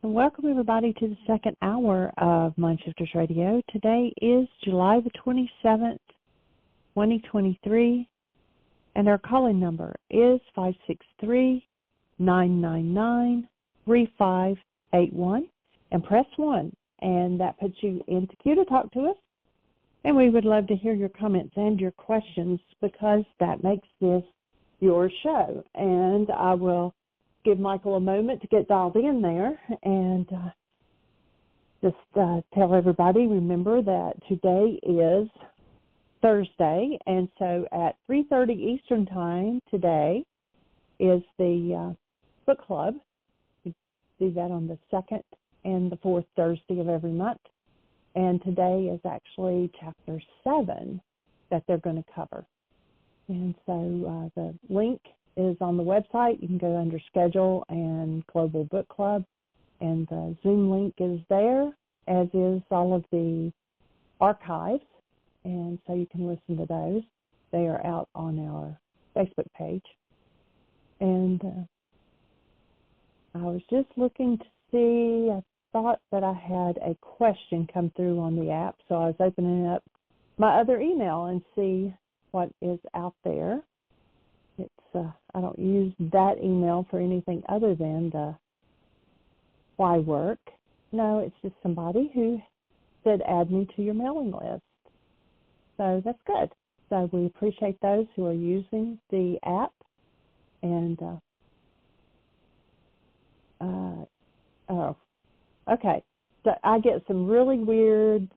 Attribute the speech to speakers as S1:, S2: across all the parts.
S1: Welcome, everybody, to the second hour of MindShifters Radio. Today is July the 27th, 2023, and our calling number is 563-999-3581, and press 1, and that puts you into queue to talk to us. And we would love to hear your comments and your questions because that makes this your show. And I will give Michael a moment to get dialed in there and just tell everybody, remember that today is Thursday, and so at 3:30 Eastern Time today is the book club. We do that on the second and the fourth Thursday of every month, and today is actually Chapter 7 that they're going to cover. And so the link is on the website. You can go under Schedule and Global Book Club, and the Zoom link is there, as is all of the archives, and so you can listen to those. They are out on our Facebook page. And I was just looking to see, I thought that I had a question come through on the app, so I was opening up my other email and see what is out there. It's I don't use that email for anything other than the why work. No, it's just somebody who said add me to your mailing list. So that's good. So we appreciate those who are using the app. And okay. So I get some really weird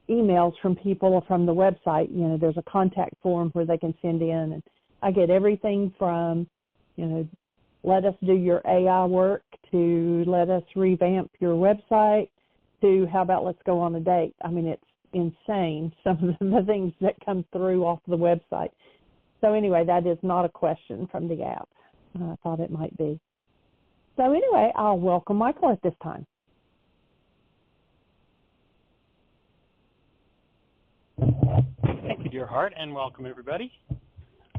S1: emails from people from the website. You know, there's a contact form where they can send in, and I get everything from, you know, let us do your AI work, to let us revamp your website, to how about let's go on a date. I mean, it's insane, some of the things that come through off the website. So anyway, that is not a question from the app. I thought it might be. So anyway, I'll welcome Michael at this time.
S2: Thank you, dear heart, and welcome, everybody.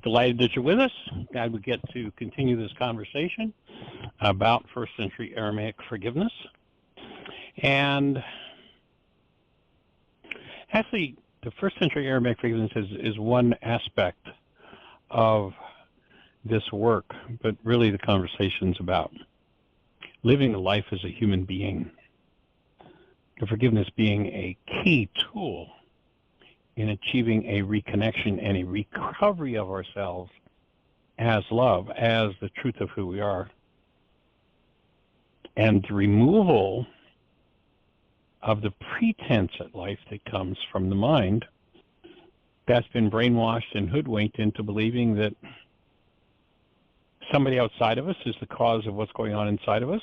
S2: Delighted that you're with us. Glad we get to continue this conversation about first century Aramaic forgiveness. And actually, the first century Aramaic forgiveness is one aspect of this work, but really the conversation's about living a life as a human being. The forgiveness being a key tool in achieving a reconnection and a recovery of ourselves as love, as the truth of who we are, and the removal of the pretense at life that comes from the mind that's been brainwashed and hoodwinked into believing that somebody outside of us is the cause of what's going on inside of us,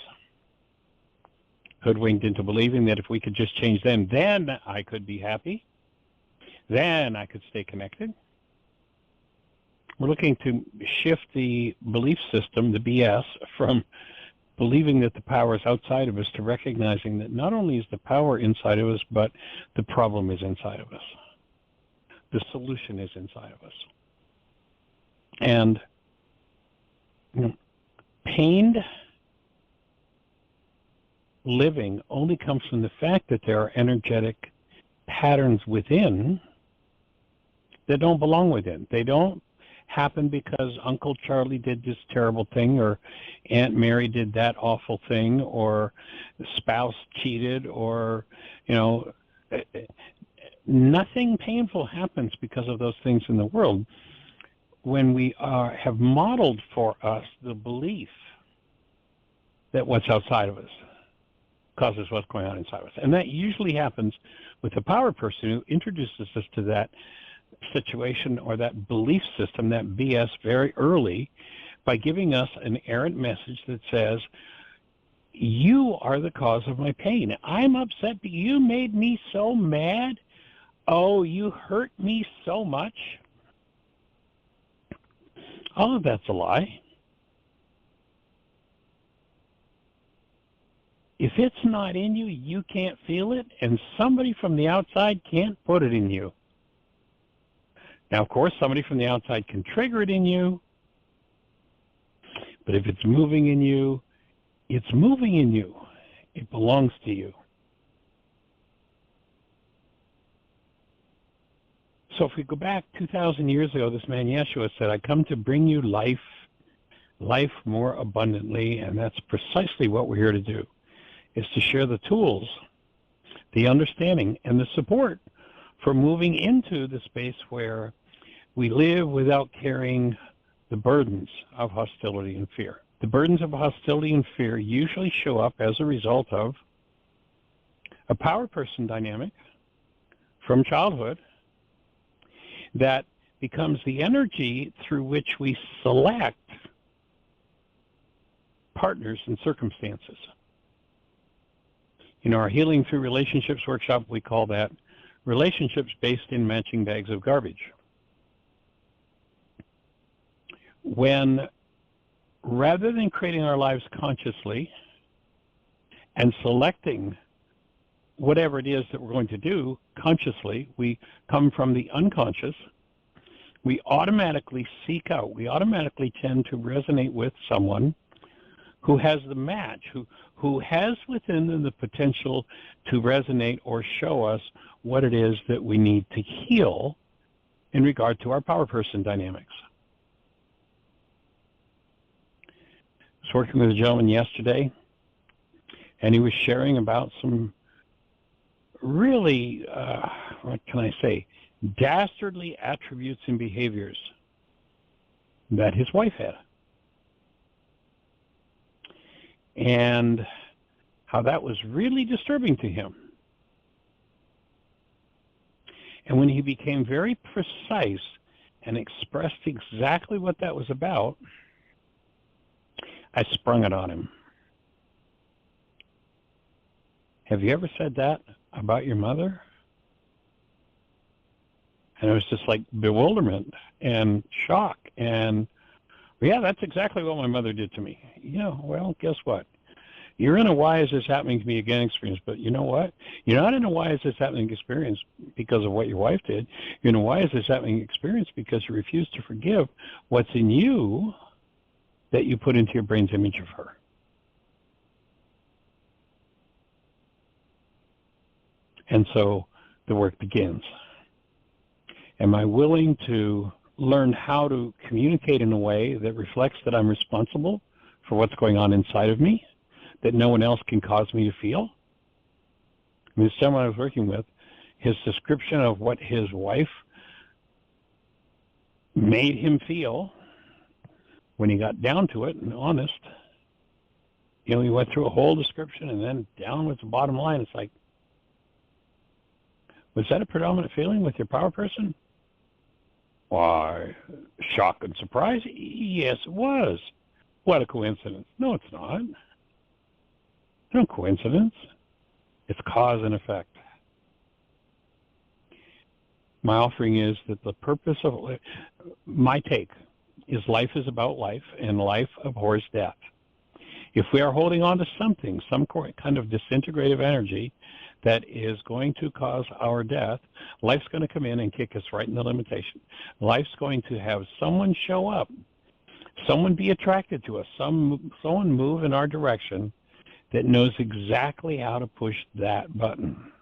S2: hoodwinked into believing that if we could just change them, then I could be happy, then I could stay connected. We're looking to shift the belief system, the BS, from believing that the power is outside of us to recognizing that not only is the power inside of us, but the problem is inside of us. The solution is inside of us. And pained living only comes from the fact that there are energetic patterns within that don't belong within. They don't happen because Uncle Charlie did this terrible thing, or Aunt Mary did that awful thing, or the spouse cheated, or, you know, nothing painful happens because of those things in the world. When we have modeled for us the belief that what's outside of us causes what's going on inside of us. And that usually happens with a power person who introduces us to that situation or that belief system, that BS, very early, by giving us an errant message that says, you are the cause of my pain. I'm upset, but you made me so mad. Oh, you hurt me so much. All of that's a lie. If it's not in you, you can't feel it, and somebody from the outside can't put it in you. Now, of course, somebody from the outside can trigger it in you, but if it's moving in you, It's moving in you. It belongs to you. So if we go back 2,000 years ago, this man Yeshua said, I come to bring you life more abundantly, and that's precisely what we're here to do, is to share the tools, the understanding, and the support for moving into the space where we live without carrying the burdens of hostility and fear. The burdens of hostility and fear usually show up as a result of a power person dynamic from childhood that becomes the energy through which we select partners and circumstances. In our Healing Through Relationships workshop, we call that relationships based in matching bags of garbage. When, rather than creating our lives consciously and selecting whatever it is that we're going to do consciously, we come from the unconscious, we automatically seek out, we automatically tend to resonate with someone who has the match, who has within them the potential to resonate or show us what it is that we need to heal in regard to our power person dynamics. I was working with a gentleman yesterday, and he was sharing about some really, what can I say, dastardly attributes and behaviors that his wife had. And how that was really disturbing to him. And when he became very precise and expressed exactly what that was about, I sprung it on him. Have you ever said that about your mother? And it was just like bewilderment and shock. And yeah, that's exactly what my mother did to me. Yeah, well, guess what? You're in a why is this happening to me again experience, but you know what? You're not in a why is this happening experience because of what your wife did. You're in a why is this happening experience because you refuse to forgive what's in you that you put into your brain's image of her. And so the work begins. Am I willing to learn how to communicate in a way that reflects that I'm responsible for what's going on inside of me, that no one else can cause me to feel? I mean, this gentleman I was working with, his description of what his wife made him feel when he got down to it and honest, you know, he went through a whole description and then down with the bottom line. It's like, was that a predominant feeling with your power person? Why, shock and surprise? Yes, it was. What a coincidence. No, it's not. No coincidence. It's cause and effect. My offering is that the purpose of my take is life is about life, and life abhors death. If we are holding on to something, some kind of disintegrative energy that is going to cause our death, life's going to come in and kick us right in the limitation. Life's going to have someone show up, someone be attracted to us, someone move in our direction that knows exactly how to push that button.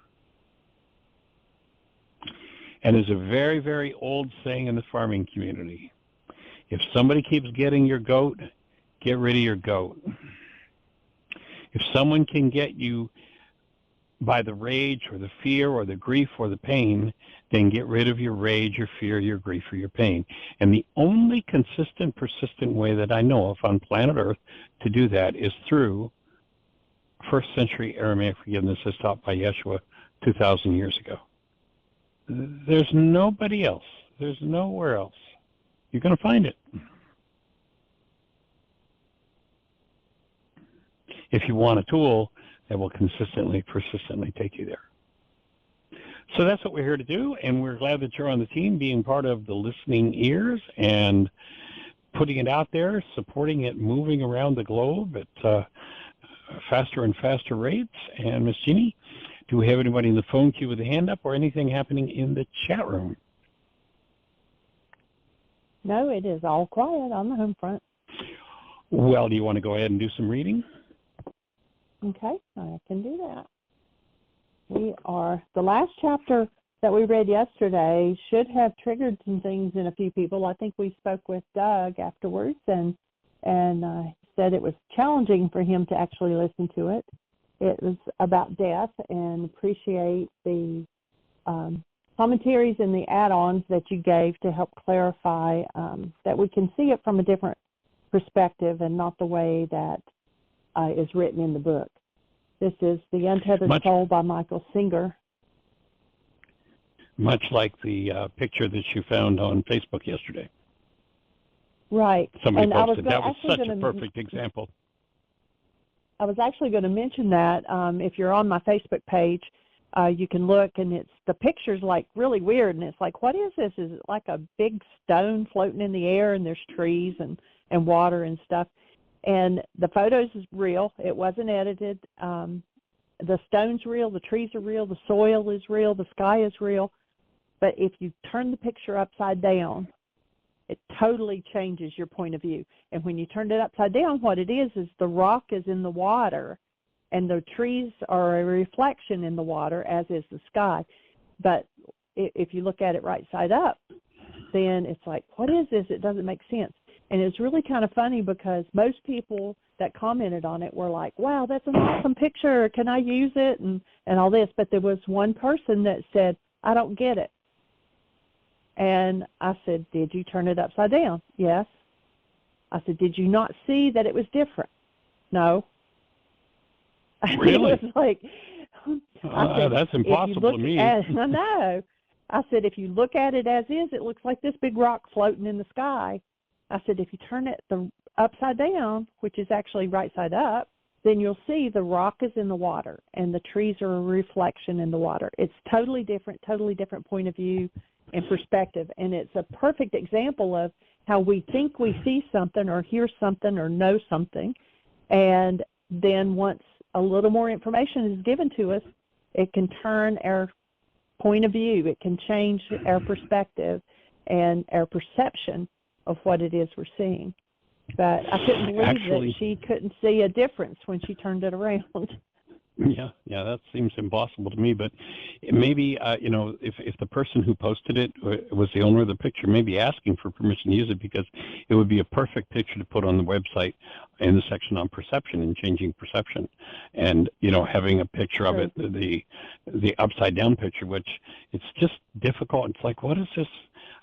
S2: And there's a very, very old saying in the farming community. If somebody keeps getting your goat, get rid of your goat. If someone can get you by the rage or the fear or the grief or the pain, then get rid of your rage, your fear, your grief, or your pain. And the only consistent, persistent way that I know of on planet Earth to do that is through first century Aramaic forgiveness as taught by Yeshua 2,000 years ago. There's nobody else. There's nowhere else. You're going to find it. If you want a tool that will consistently, persistently take you there. So that's what we're here to do, and we're glad that you're on the team, being part of the listening ears and putting it out there, supporting it, moving around the globe at faster and faster rates. And Miss Jeanie, do we have anybody in the phone queue with a hand up or anything happening in the chat room?
S1: No, it is all quiet on the home front.
S2: Well, do you want to go ahead and do some reading?
S1: Okay, I can do that. The last chapter that we read yesterday should have triggered some things in a few people. I think we spoke with Doug afterwards, and said it was challenging for him to actually listen to it. It was about death, and appreciate the commentaries and the add-ons that you gave to help clarify that we can see it from a different perspective and not the way that is written in the book. This is The Untethered Soul by Michael Singer.
S2: Much like the picture that you found on Facebook yesterday.
S1: Right.
S2: Somebody posted. That was such a perfect example.
S1: I was actually going to mention that if you're on my Facebook page, you can look, and the picture's like really weird, and it's like, what is this? Is it like a big stone floating in the air, and there's trees and water and stuff? And the photos is real. It wasn't edited. The stone's real, the trees are real, the soil is real, the sky is real. But if you turn the picture upside down, it totally changes your point of view. And when you turn it upside down, what it is the rock is in the water, and the trees are a reflection in the water, as is the sky. But if you look at it right side up, then it's like, what is this? It doesn't make sense. And it's really kind of funny because most people that commented on it were like, wow, that's an awesome picture. Can I use it? And all this. But there was one person that said, I don't get it. And I said, did you turn it upside down? Yes. I said, did you not see that it was different? No.
S2: Really?
S1: It was like, I said,
S2: that's impossible to me.
S1: I know. I said, if you look at it as is, it looks like this big rock floating in the sky. I said, if you turn it upside down, which is actually right side up, then you'll see the rock is in the water and the trees are a reflection in the water. It's totally different point of view and perspective. And it's a perfect example of how we think we see something or hear something or know something. And then once a little more information is given to us, it can turn our point of view. It can change our perspective and our perception of what it is we're seeing. But I couldn't believe that she couldn't see a difference when she turned it around.
S2: Yeah, that seems impossible to me. But maybe, if the person who posted it was the owner of the picture, maybe asking for permission to use it, because it would be a perfect picture to put on the website in the section on perception and changing perception. And, having a picture of it, the upside down picture, which it's just difficult. It's like, what is this?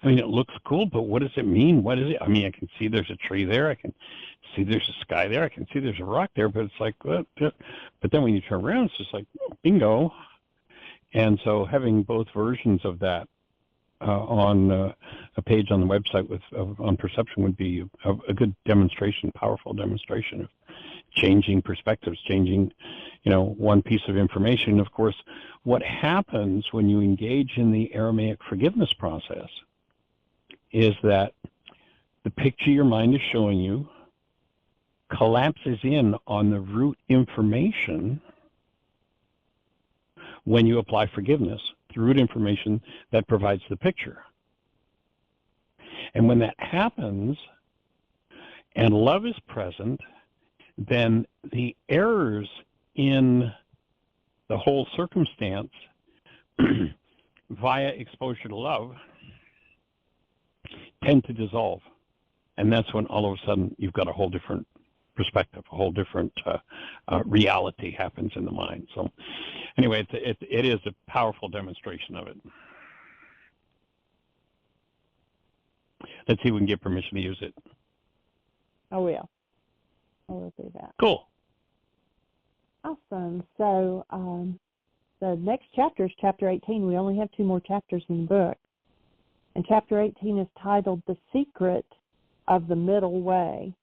S2: I mean, it looks cool, but what does it mean? What is it? I mean, I can see there's a tree there. I can see there's a sky there. I can see there's a rock there, but it's like, what? But then when you turn around, it's just like, bingo. And so having both versions of that on a page on the website on perception would be a good demonstration, powerful demonstration of changing perspectives, changing, one piece of information. Of course, what happens when you engage in the Aramaic forgiveness process is that the picture your mind is showing you collapses in on the root information when you apply forgiveness, the root information that provides the picture. And when that happens and love is present, then the errors in the whole circumstance via exposure to love tend to dissolve. And that's when all of a sudden you've got a whole different perspective, a whole different reality happens in the mind. So anyway, it is a powerful demonstration of it. Let's see if we can get permission to use it.
S1: I will do that.
S2: Cool.
S1: Awesome. So the next chapter is chapter 18. We only have 2 more chapters in the book. And chapter 18 is titled The Secret of the Middle Way.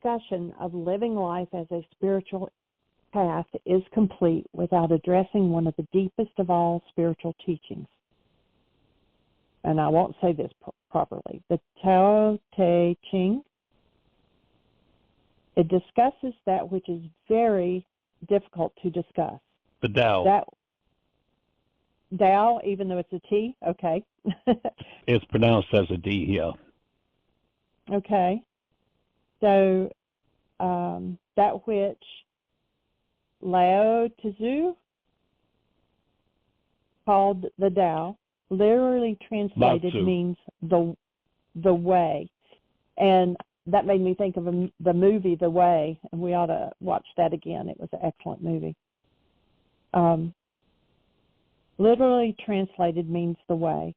S1: Discussion of living life as a spiritual path is complete without addressing one of the deepest of all spiritual teachings. And I won't say this properly. The Tao Te Ching. It discusses that which is very difficult to discuss.
S2: The Tao.
S1: Tao, even though it's a T? Okay.
S2: It's pronounced as a D, yeah.
S1: Okay. So that which Lao Tzu called the Tao, literally translated means the way. And that made me think of the movie The Way, and we ought to watch that again. It was an excellent movie. Literally translated means the way.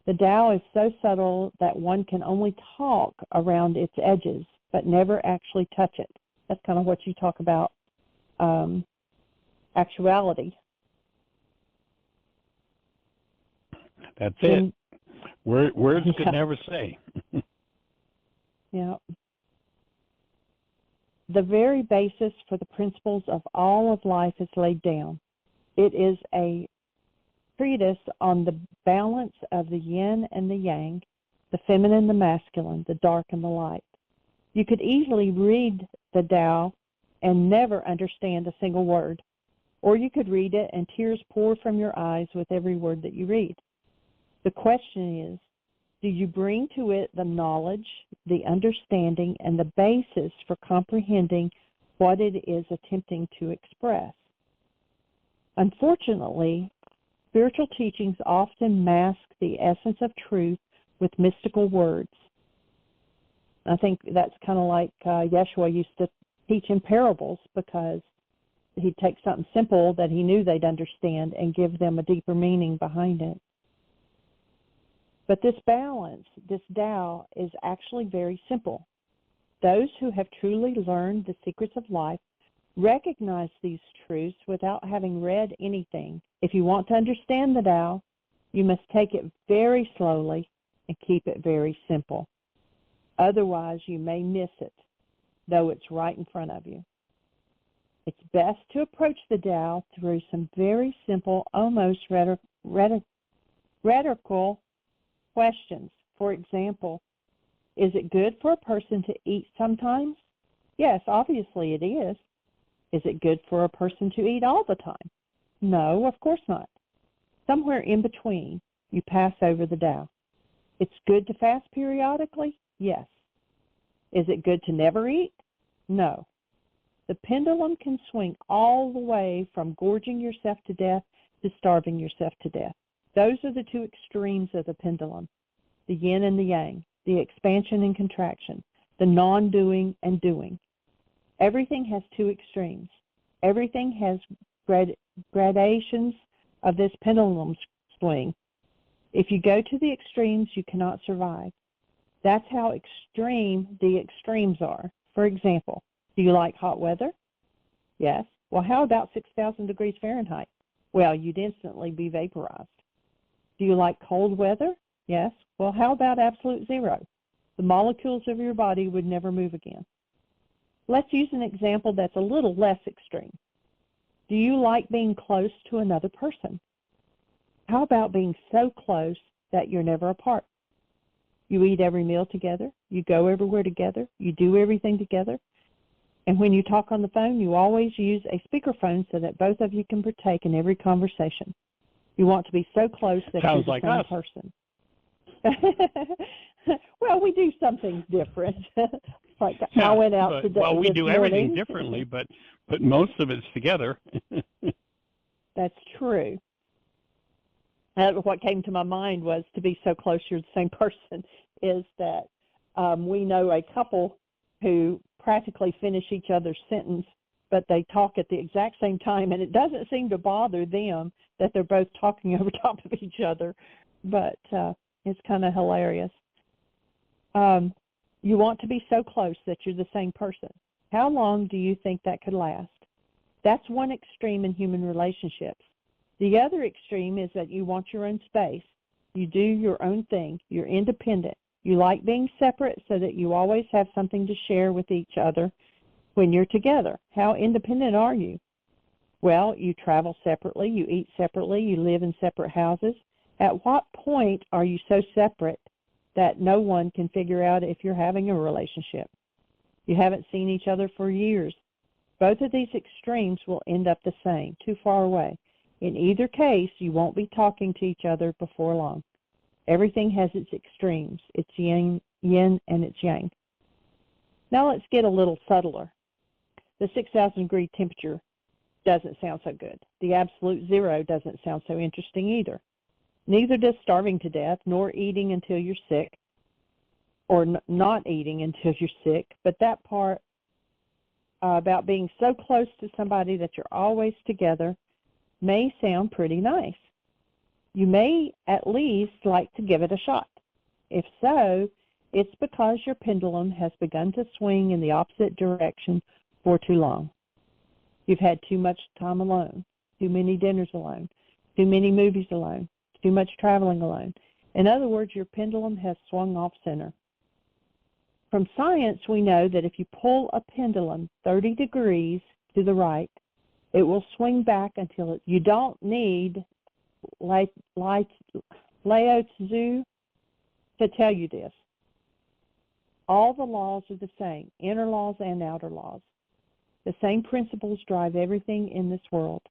S1: The Tao is so subtle that one can only talk around its edges, but never actually touch it. That's kind of what you talk about, actuality.
S2: That's it. Words could never say.
S1: Yeah. The very basis for the principles of all of life is laid down. It is a treatise on the balance of the yin and the yang, the feminine and the masculine, the dark and the light. You could easily read the Tao and never understand a single word, or you could read it and tears pour from your eyes with every word that you read. The question is, do you bring to it the knowledge, the understanding, and the basis for comprehending what it is attempting to express? Unfortunately, spiritual teachings often mask the essence of truth with mystical words. I think that's kind of like Yeshua used to teach in parables, because he'd take something simple that he knew they'd understand and give them a deeper meaning behind it. But this balance, this Tao, is actually very simple. Those who have truly learned the secrets of life recognize these truths without having read anything. If you want to understand the Tao, you must take it very slowly and keep it very simple. Otherwise, you may miss it, though it's right in front of you. It's best to approach the Tao through some very simple, almost rhetorical questions. For example, is it good for a person to eat sometimes? Yes, obviously it is. Is it good for a person to eat all the time? No, of course not. Somewhere in between, you pass over the Tao. It's good to fast periodically? Yes. Is it good to never eat? No. The pendulum can swing all the way from gorging yourself to death to starving yourself to death. Those are the two extremes of the pendulum, the yin and the yang, the expansion and contraction, the non-doing and doing. Everything has two extremes. Everything has gradations of this pendulum swing. If you go to the extremes, you cannot survive. That's how extreme the extremes are. For example, do you like hot weather? Yes. Well, how about 6,000 degrees Fahrenheit? Well, you'd instantly be vaporized. Do you like cold weather? Yes. Well, how about absolute zero? The molecules of your body would never move again. Let's use an example that's a little less extreme. Do you like being close to another person? How about being so close that you're never apart? You eat every meal together. You go everywhere together. You do everything together. And when you talk on the phone, you always use a speakerphone so that both of you can partake in every conversation. You want to be so close that you're the same person. Well, we do something different. Like I went out today.
S2: Well, we do everything differently, but most of it's together.
S1: That's true. What came to my mind was to be so close you're the same person is that we know a couple who practically finish each other's sentence, but they talk at the exact same time, and it doesn't seem to bother them that they're both talking over top of each other, but it's kind of hilarious. You want to be so close that you're the same person. How long do you think that could last? That's one extreme in human relationships. The other extreme is that you want your own space. You do your own thing. You're independent. You like being separate so that you always have something to share with each other when you're together. How independent are you? Well, you travel separately. You eat separately. You live in separate houses. At what point are you so separate that no one can figure out if you're having a relationship? You haven't seen each other for years. Both of these extremes will end up the same, too far away. In either case, you won't be talking to each other before long. Everything has its extremes, its yin and its yang. Now let's get a little subtler. The 6,000 degree temperature doesn't sound so good. The absolute zero doesn't sound so interesting either. Neither does starving to death, nor eating until you're sick, or not eating until you're sick. But that part about being so close to somebody that you're always together may sound pretty nice. You may at least like to give it a shot. If so, it's because your pendulum has begun to swing in the opposite direction for too long. You've had too much time alone, too many dinners alone, too many movies alone, too much traveling alone. In other words, your pendulum has swung off center. From science, we know that if you pull a pendulum 30 degrees to the right, it will swing back until you don't need Lao Tzu to tell you this. All the laws are the same, inner laws and outer laws. The same principles drive everything in this world.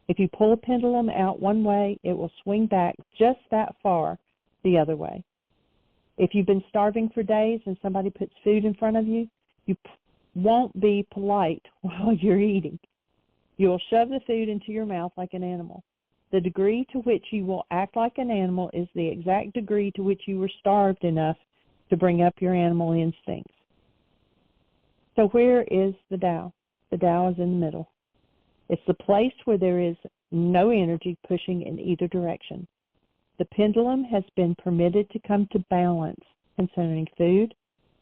S1: If you pull a pendulum out one way, it will swing back just that far the other way. If you've been starving for days and somebody puts food in front of you, you won't be polite while you're eating. You will shove the food into your mouth like an animal. The degree to which you will act like an animal is the exact degree to which you were starved enough to bring up your animal instincts. So where is the Tao? The Tao is in the middle. It's the place where there is no energy pushing in either direction. The pendulum has been permitted to come to balance concerning food,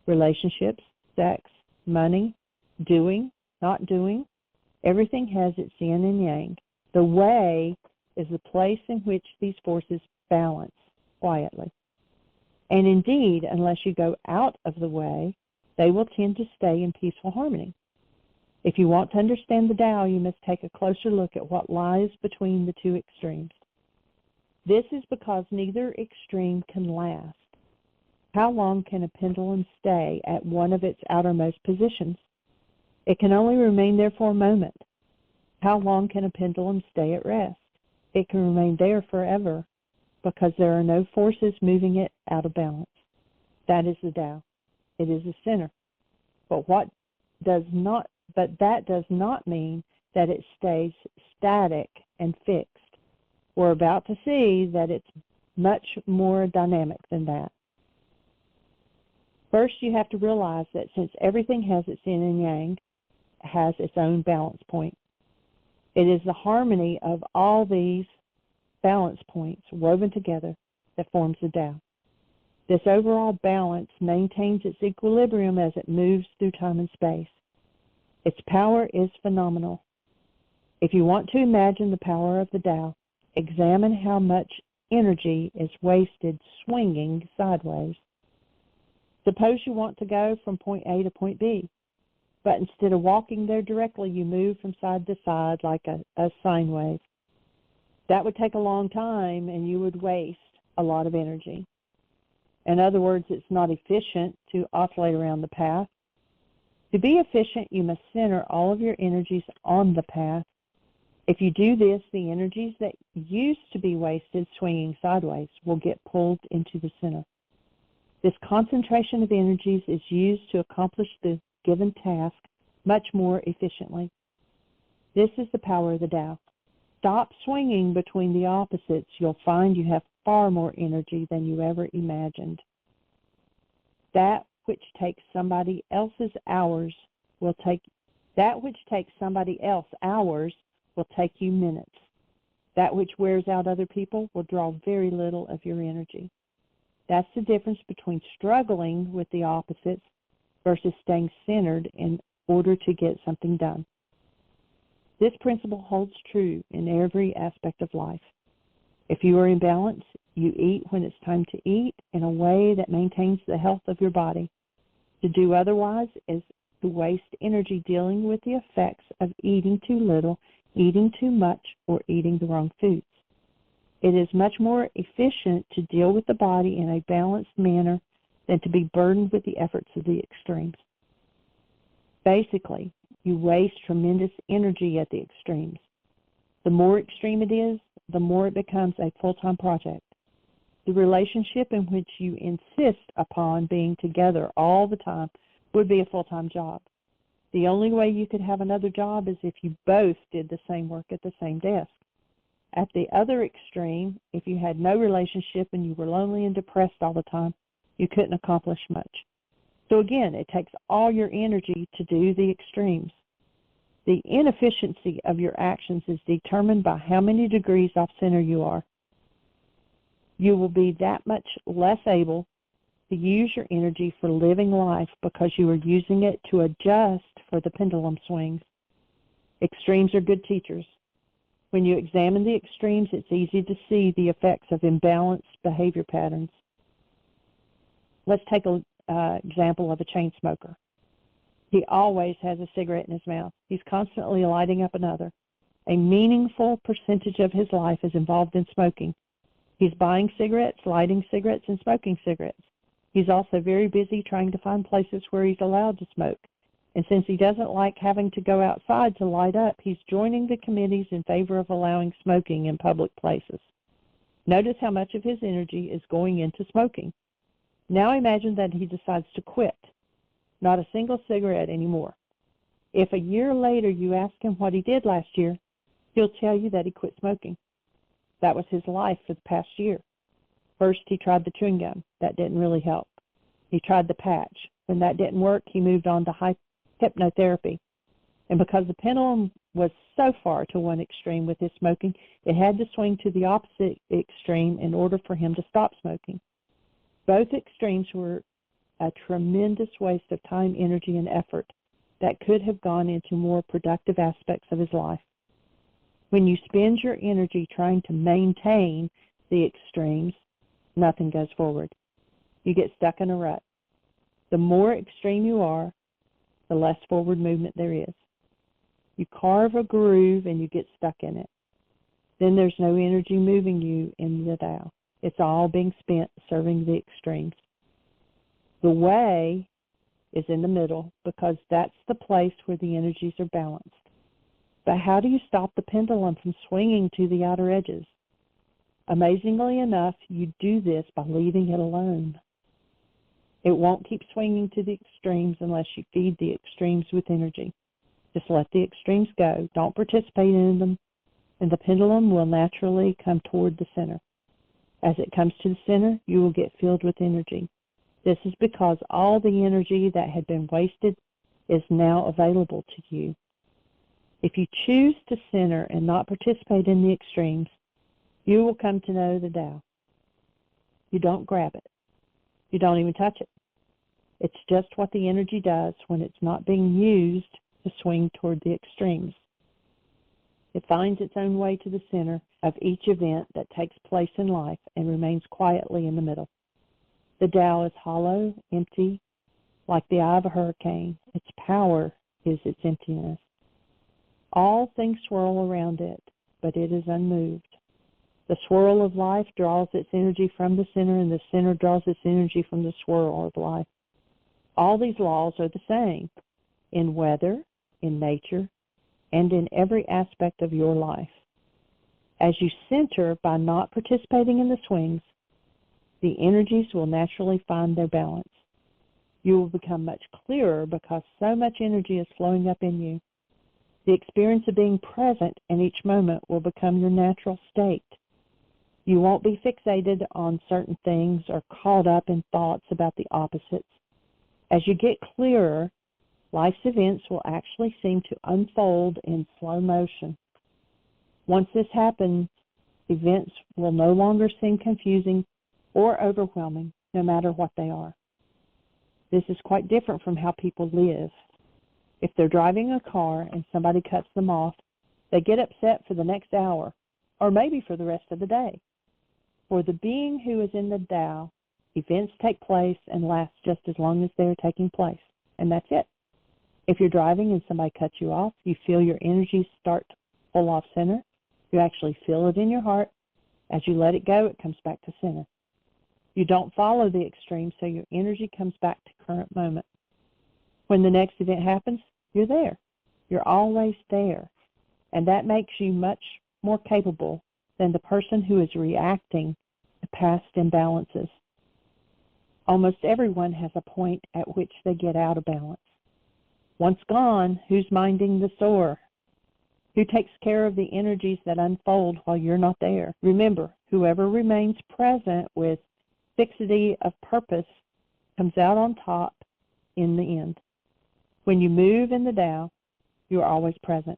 S1: relationships, sex, money, doing, not doing. Everything has its yin and yang. The way is the place in which these forces balance quietly. And indeed, unless you go out of the way, they will tend to stay in peaceful harmony. If you want to understand the Tao, you must take a closer look at what lies between the two extremes. This is because neither extreme can last. How long can a pendulum stay at one of its outermost positions? It can only remain there for a moment. How long can a pendulum stay at rest? It can remain there forever because there are no forces moving it out of balance. That is the Tao. It is the center. But that does not mean that it stays static and fixed. We're about to see that it's much more dynamic than that. First, you have to realize that since everything has its yin and yang, it has its own balance point. It is the harmony of all these balance points woven together that forms the Tao. This overall balance maintains its equilibrium as it moves through time and space. Its power is phenomenal. If you want to imagine the power of the Tao, examine how much energy is wasted swinging sideways. Suppose you want to go from point A to point B, but instead of walking there directly, you move from side to side like a sine wave. That would take a long time, and you would waste a lot of energy. In other words, it's not efficient to oscillate around the path. To be efficient, you must center all of your energies on the path. If you do this, the energies that used to be wasted swinging sideways will get pulled into the center. This concentration of energies is used to accomplish the given task much more efficiently. This is the power of the Tao. Stop swinging between the opposites. You'll find you have far more energy than you ever imagined. That which takes somebody else's hours will take you minutes. That which wears out other people will draw very little of your energy. That's the difference between struggling with the opposites versus staying centered in order to get something done. This principle holds true in every aspect of life. If you are in balance, you eat when it's time to eat in a way that maintains the health of your body. To do otherwise is to waste energy dealing with the effects of eating too little, eating too much, or eating the wrong foods. It is much more efficient to deal with the body in a balanced manner than to be burdened with the efforts of the extremes. Basically, you waste tremendous energy at the extremes. The more extreme it is, the more it becomes a full-time project. The relationship in which you insist upon being together all the time would be a full-time job. The only way you could have another job is if you both did the same work at the same desk. At the other extreme, if you had no relationship and you were lonely and depressed all the time, you couldn't accomplish much. So again, it takes all your energy to do the extremes. The inefficiency of your actions is determined by how many degrees off center you are. You will be that much less able to use your energy for living life because you are using it to adjust for the pendulum swings. Extremes are good teachers. When you examine the extremes, it's easy to see the effects of imbalanced behavior patterns. Let's take an example of a chain smoker. He always has a cigarette in his mouth. He's constantly lighting up another. A meaningful percentage of his life is involved in smoking. He's buying cigarettes, lighting cigarettes, and smoking cigarettes. He's also very busy trying to find places where he's allowed to smoke. And since he doesn't like having to go outside to light up, he's joining the committees in favor of allowing smoking in public places. Notice how much of his energy is going into smoking. Now imagine that he decides to quit. Not a single cigarette anymore. If a year later you ask him what he did last year, he'll tell you that he quit smoking. That was his life for the past year. First, he tried the chewing gum. That didn't really help. He tried the patch. When that didn't work, he moved on to hypnotherapy. And because the pendulum was so far to one extreme with his smoking, it had to swing to the opposite extreme in order for him to stop smoking. Both extremes were a tremendous waste of time, energy, and effort that could have gone into more productive aspects of his life. When you spend your energy trying to maintain the extremes, nothing goes forward. You get stuck in a rut. The more extreme you are, the less forward movement there is. You carve a groove and you get stuck in it. Then there's no energy moving you in the Tao. It's all being spent serving the extremes. The way is in the middle because that's the place where the energies are balanced. But how do you stop the pendulum from swinging to the outer edges? Amazingly enough, you do this by leaving it alone. It won't keep swinging to the extremes unless you feed the extremes with energy. Just let the extremes go. Don't participate in them, and the pendulum will naturally come toward the center. As it comes to the center, you will get filled with energy. This is because all the energy that had been wasted is now available to you. If you choose to center and not participate in the extremes, you will come to know the Tao. You don't grab it. You don't even touch it. It's just what the energy does when it's not being used to swing toward the extremes. It finds its own way to the center of each event that takes place in life and remains quietly in the middle. The Tao is hollow, empty, like the eye of a hurricane. Its power is its emptiness. All things swirl around it, but it is unmoved. The swirl of life draws its energy from the center, and the center draws its energy from the swirl of life. All these laws are the same in weather, in nature, and in every aspect of your life. As you center by not participating in the swings, the energies will naturally find their balance. You will become much clearer because so much energy is flowing up in you. The experience of being present in each moment will become your natural state. You won't be fixated on certain things or caught up in thoughts about the opposites. As you get clearer, life's events will actually seem to unfold in slow motion. Once this happens, events will no longer seem confusing or overwhelming, no matter what they are. This is quite different from how people live. If they're driving a car and somebody cuts them off, they get upset for the next hour, or maybe for the rest of the day. For the being who is in the Tao, events take place and last just as long as they are taking place, and that's it. If you're driving and somebody cuts you off, you feel your energy start to pull off center. You actually feel it in your heart. As you let it go, it comes back to center. You don't follow the extreme, so your energy comes back to current moment. When the next event happens, you're there. You're always there. And that makes you much more capable than the person who is reacting to past imbalances. Almost everyone has a point at which they get out of balance. Once gone, who's minding the store? Who takes care of the energies that unfold while you're not there? Remember, whoever remains present with fixity of purpose comes out on top in the end. When you move in the Tao, you are always present.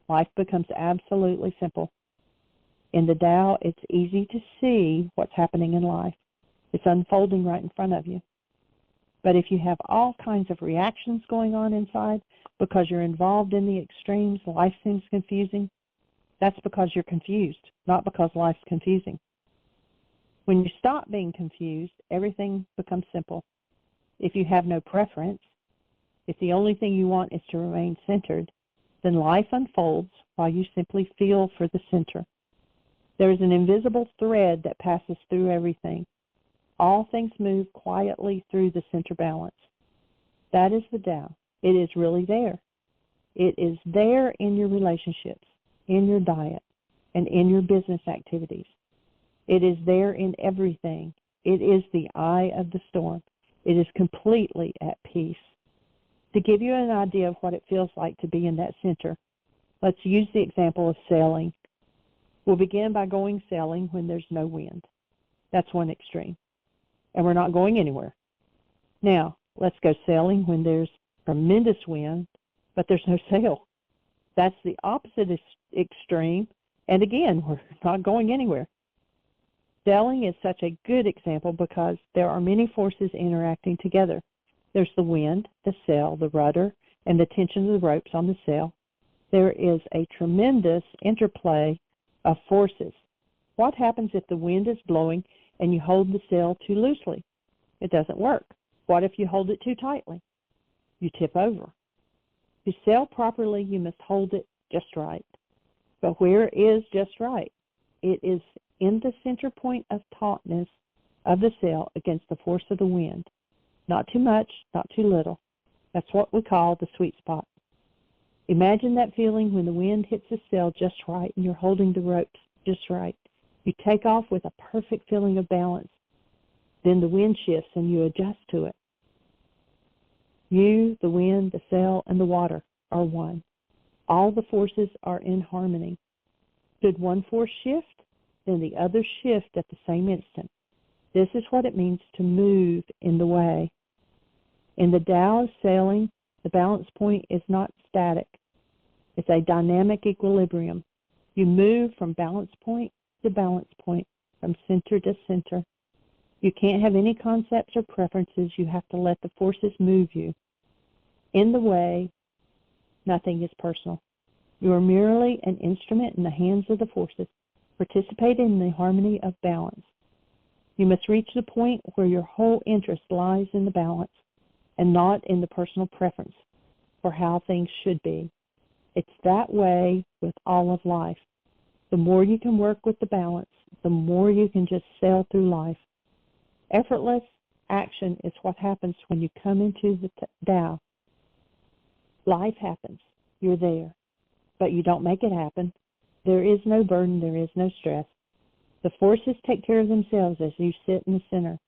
S1: Life becomes absolutely simple. In the Tao, it's easy to see what's happening in life. It's unfolding right in front of you. But if you have all kinds of reactions going on inside because you're involved in the extremes, life seems confusing, that's because you're confused, not because life's confusing. When you stop being confused, everything becomes simple. If you have no preference, if the only thing you want is to remain centered, then life unfolds while you simply feel for the center. There is an invisible thread that passes through everything. All things move quietly through the center balance. That is the Tao. It is really there. It is there in your relationships, in your diet, and in your business activities. It is there in everything. It is the eye of the storm. It is completely at peace. To give you an idea of what it feels like to be in that center, let's use the example of sailing. We'll begin by going sailing when there's no wind. That's one extreme. And we're not going anywhere. Now, let's go sailing when there's tremendous wind, but there's no sail. That's the opposite extreme, and again, we're not going anywhere. Sailing is such a good example because there are many forces interacting together. There's the wind, the sail, the rudder, and the tension of the ropes on the sail. There is a tremendous interplay of forces. What happens if the wind is blowing and you hold the sail too loosely? It doesn't work. What if you hold it too tightly? You tip over. To sail properly, you must hold it just right. But where is just right? It is in the center point of tautness of the sail against the force of the wind. Not too much, not too little. That's what we call the sweet spot. Imagine that feeling when the wind hits the sail just right and you're holding the ropes just right. You take off with a perfect feeling of balance. Then the wind shifts and you adjust to it. You, the wind, the sail, and the water are one. All the forces are in harmony. Should one force shift, then the other shift at the same instant. This is what it means to move in the way. In the Tao of sailing, the balance point is not static. It's a dynamic equilibrium. You move from balance point to balance point, from center to center. You can't have any concepts or preferences. You have to let the forces move you. In the way, nothing is personal. You are merely an instrument in the hands of the forces, participating in the harmony of balance. You must reach the point where your whole interest lies in the balance and not in the personal preference for how things should be. It's that way with all of life. The more you can work with the balance, the more you can just sail through life. Effortless action is what happens when you come into the Tao. Life happens. You're there. But you don't make it happen. There is no burden. There is no stress. The forces take care of themselves as you sit in the center.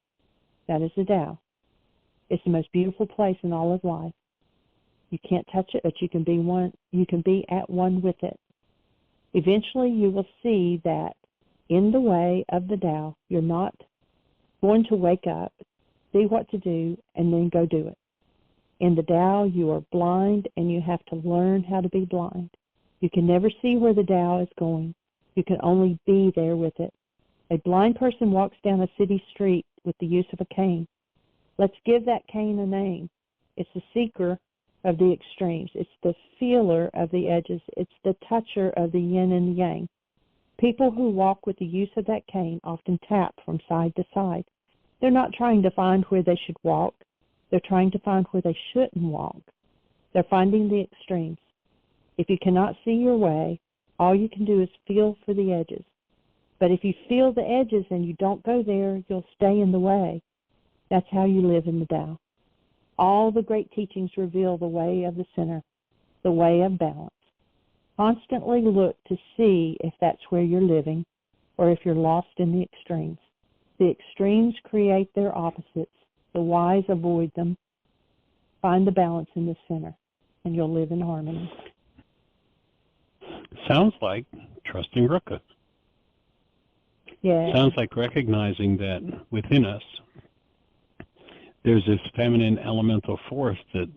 S1: That is the Tao. It's the most beautiful place in all of life. You can't touch it, but you can be one. You can be at one with it. Eventually, you will see that in the way of the Tao, you're not going to wake up, see what to do, and then go do it. In the Tao, you are blind, and you have to learn how to be blind. You can never see where the Tao is going. You can only be there with it. A blind person walks down a city street with the use of a cane. Let's give that cane a name. It's the seeker of the extremes. It's the feeler of the edges. It's the toucher of the yin and the yang. People who walk with the use of that cane often tap from side to side. They're not trying to find where they should walk. They're trying to find where they shouldn't walk. They're finding the extremes. If you cannot see your way, all you can do is feel for the edges. But if you feel the edges and you don't go there, you'll stay in the way. That's how you live in the Tao. All the great teachings reveal the way of the center, the way of balance. Constantly look to see if that's where you're living or if you're lost in the extremes. The extremes create their opposites. The wise avoid them. Find the balance in the center. and you'll live in harmony.
S2: Sounds like trusting Ruka.
S1: Yeah.
S2: Sounds like recognizing that within us there's this feminine elemental force that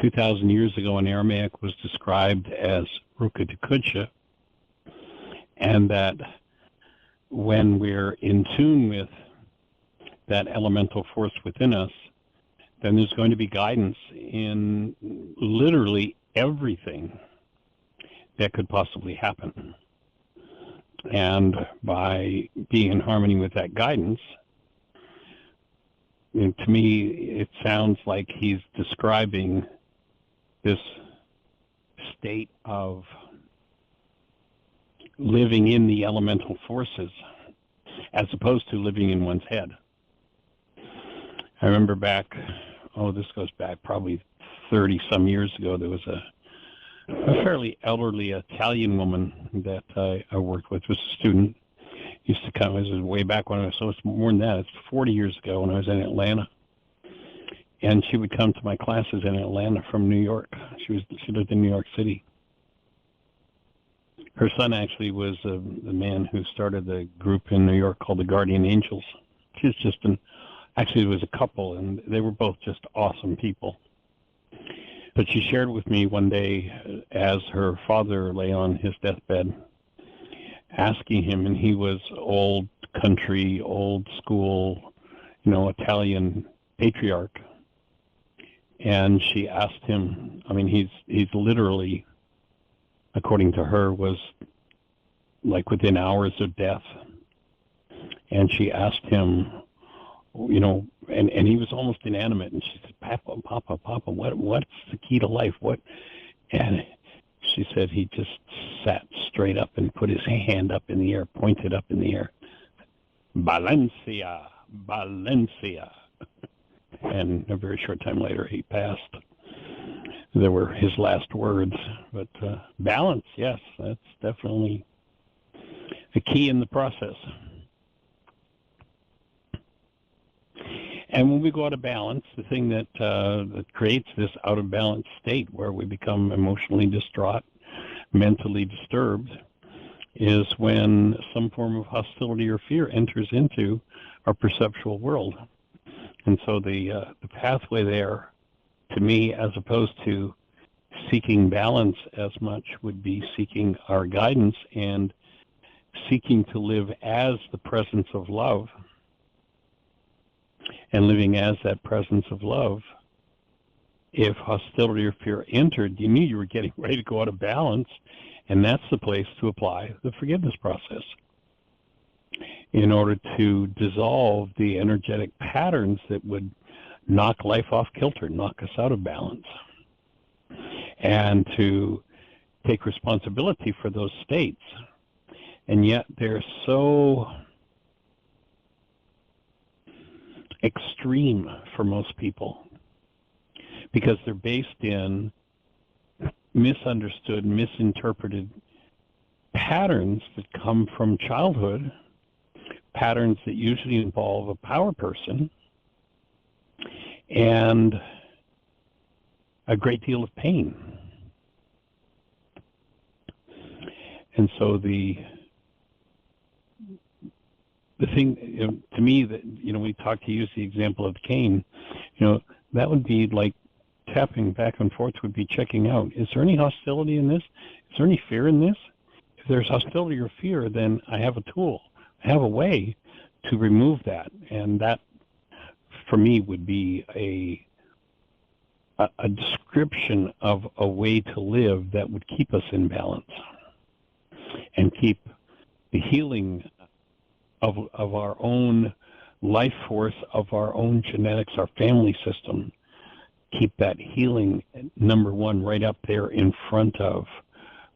S2: 2,000 years ago in Aramaic was described as Ruka Kudsha, and that when we're in tune with that elemental force within us, then there's going to be guidance in literally everything that could possibly happen. And by being in harmony with that guidance, to me, it sounds like he's describing this state of living in the elemental forces as opposed to living in one's head. I remember back, this goes back probably 30-some years ago, there was a fairly elderly Italian woman that I worked with, was a student. Used to come, this was way back when I was, so it's more than that, it's 40 years ago when I was in Atlanta. And she would come to my classes in Atlanta from New York. She lived in New York City. Her son actually was the man who started the group in New York called the Guardian Angels. She was just actually it was a couple, and they were both just awesome people. But she shared with me one day as her father lay on his deathbed, asking him, and he was old country, old school, Italian patriarch. And she asked him, he's literally, according to her, was like within hours of death. And she asked him, and he was almost inanimate. And she said, Papa, what's the key to life? What? And she said he just sat straight up and put his hand up in the air, pointed up in the air. Valencia. And a very short time later, he passed. They were his last words. But balance, yes, that's definitely a key in the process. And when we go out of balance, the thing that creates this out of balance state where we become emotionally distraught, mentally disturbed, is when some form of hostility or fear enters into our perceptual world. And so the pathway there, to me, as opposed to seeking balance as much, would be seeking our guidance and seeking to live as the presence of love. And living as that presence of love, if hostility or fear entered, you knew you were getting ready to go out of balance, and that's the place to apply the forgiveness process in order to dissolve the energetic patterns that would knock life off kilter, knock us out of balance, and to take responsibility for those states. And yet they're so extreme for most people because they're based in misunderstood, misinterpreted patterns that come from childhood, patterns that usually involve a power person and a great deal of pain. And so the thing, to me, that, we talk to use the example of the cane, that would be like tapping back and forth, would be checking out. Is there any hostility in this? Is there any fear in this? If there's hostility or fear, then I have a tool. I have a way to remove that. And that, for me, would be a description of a way to live that would keep us in balance and keep the healing of our own life force, of our own genetics, our family system, keep that healing, number one, right up there in front of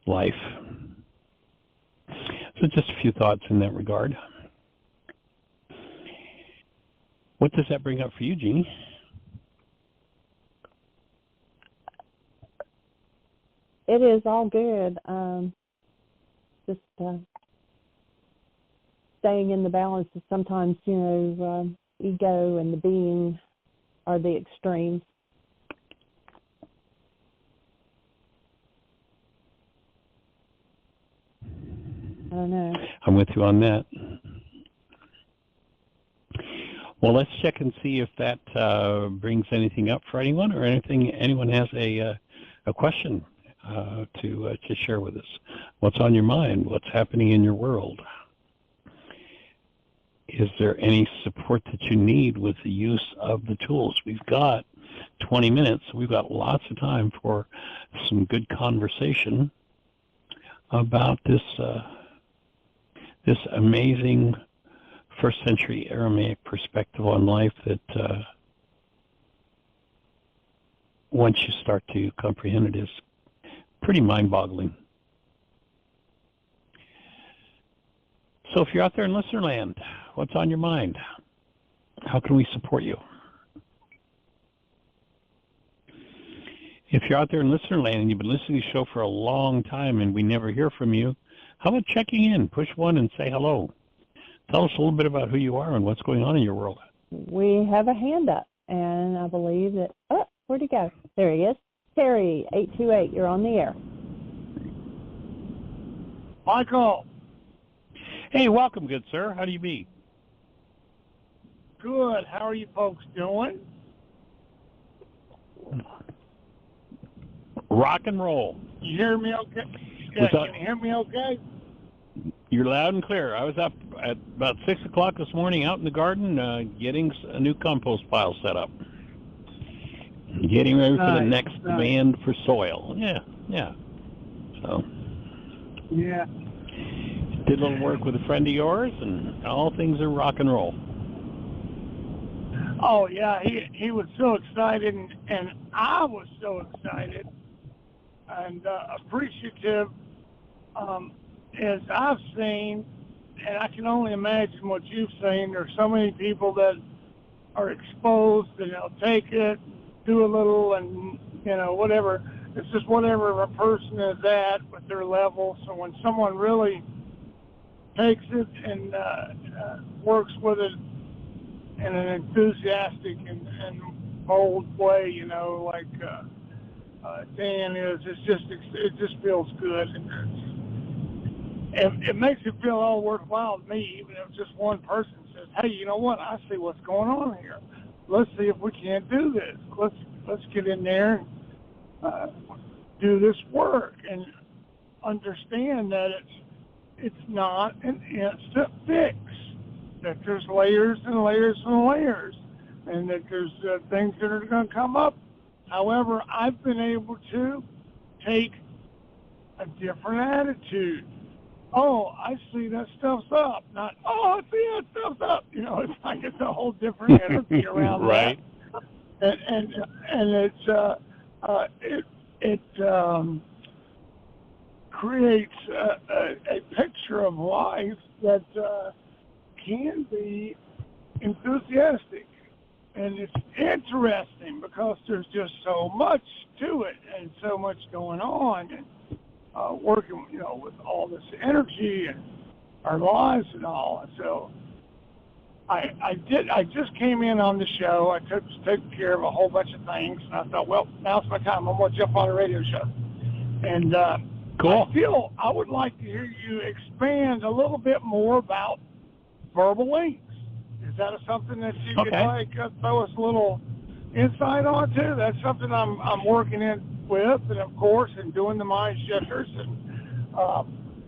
S2: life. So just a few thoughts in that regard. What does that bring up for you, Jeanie?
S1: It is all good. Just staying in the balance is sometimes, ego and the being are the extremes. I don't know.
S2: I'm with you on that. Well, let's check and see if that brings anything up for anyone, or anyone has a question to share with us. What's on your mind? What's happening in your world? Is there any support that you need with the use of the tools? We've got 20 minutes. We've got lots of time for some good conversation about this amazing first century Aramaic perspective on life that once you start to comprehend it is pretty mind-boggling. So if you're out there in listener land, what's on your mind? How can we support you? If you're out there in listener land and you've been listening to the show for a long time and we never hear from you, how about checking in? Push 1 and say hello. Tell us a little bit about who you are and what's going on in your world.
S1: We have a hand up, and I believe that, where'd he go? There he is. Terry, 828, you're on the air.
S3: Michael.
S2: Hey, welcome, good sir. How do you be?
S3: Good. How are you folks doing?
S2: Rock and roll.
S3: You hear me okay? Yeah, can you hear me okay?
S2: You're loud and clear. I was up at about 6 o'clock this morning out in the garden getting a new compost pile set up. Getting ready for the next demand for soil. Yeah. So.
S3: Yeah.
S2: Did a little work with a friend of yours, and all things are rock and roll.
S3: Oh, yeah. He was so excited, and I was so excited and appreciative. As I've seen, and I can only imagine what you've seen, there's so many people that are exposed and they'll take it, do a little, and, whatever. It's just whatever a person is at with their level. So when someone really takes it and works with it in an enthusiastic and bold way, like Dan is, it just feels good. And it makes it feel all worthwhile to me, even if just one person says, hey, you know what, I see what's going on here. Let's see if we can't do this. Let's get in there and do this work and understand that it's not an instant fix, that there's layers and layers and layers, and that there's things that are going to come up. However, I've been able to take a different attitude. Oh, I see that stuff's up. Not, oh, I see that stuff's up. It's like it's a whole different energy around
S2: right.
S3: that. And it creates a picture of life that can be enthusiastic. And it's interesting because there's just so much to it and so much going on. And working, with all this energy and our lives and all. And so I just came in on the show. I took care of a whole bunch of things, and I thought, well, now's my time. I'm going to jump on a radio show. And
S2: cool.
S3: I would like to hear you expand a little bit more about verbal links. Is that something that you could throw us a little insight onto? That's something I'm working in with, and of course, in doing the MindShifters, and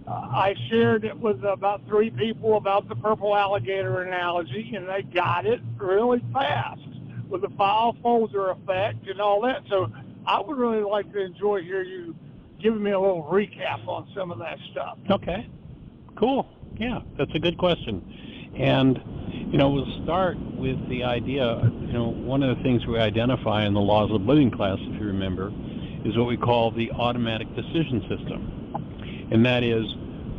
S3: I shared it with about 3 people about the purple alligator analogy, and they got it really fast with the file folder effect and all that. So I would really like to enjoy hear you giving me a little recap on some of that stuff.
S2: Okay, cool. Yeah, that's a good question. And we'll start with the idea, one of the things we identify in the Laws of Living class, if you remember, is what we call the automatic decision system. And that is